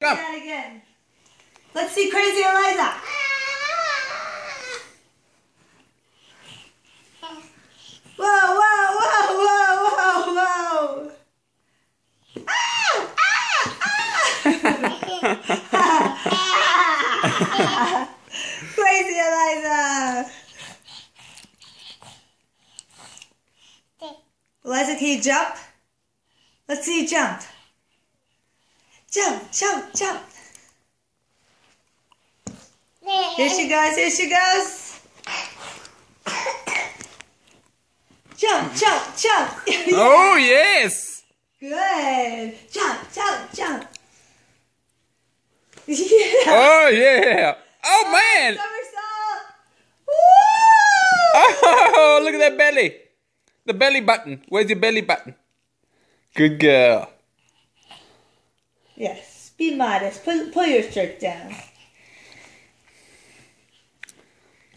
Jump. That again. Let's see Crazy Eliza. Whoa, whoa, whoa, whoa, whoa, whoa. Ah! Ah! Crazy Eliza. Eliza, can you jump? Let's see you jump. Jump, jump, jump. Here she goes, here she goes. Jump, jump, jump. Oh, yes. Good. Jump, jump, jump. Yeah. Oh, yeah. Oh, man. Somersault. Woo! Oh, look at that belly. The belly button. Where's your belly button? Good girl. Yes, be modest. Pull your shirt down.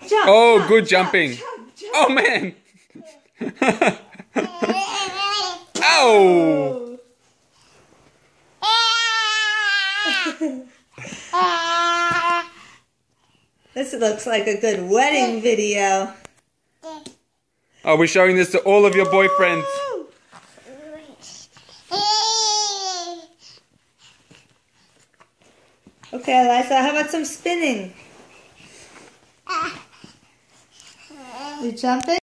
Jump, Oh, jump, good jump, jumping. jump, jump. Oh, man. Oh. This looks like a good wedding video. Are we showing this to all of your boyfriends? Woo! Okay, Eliza, how about some spinning? You jumping?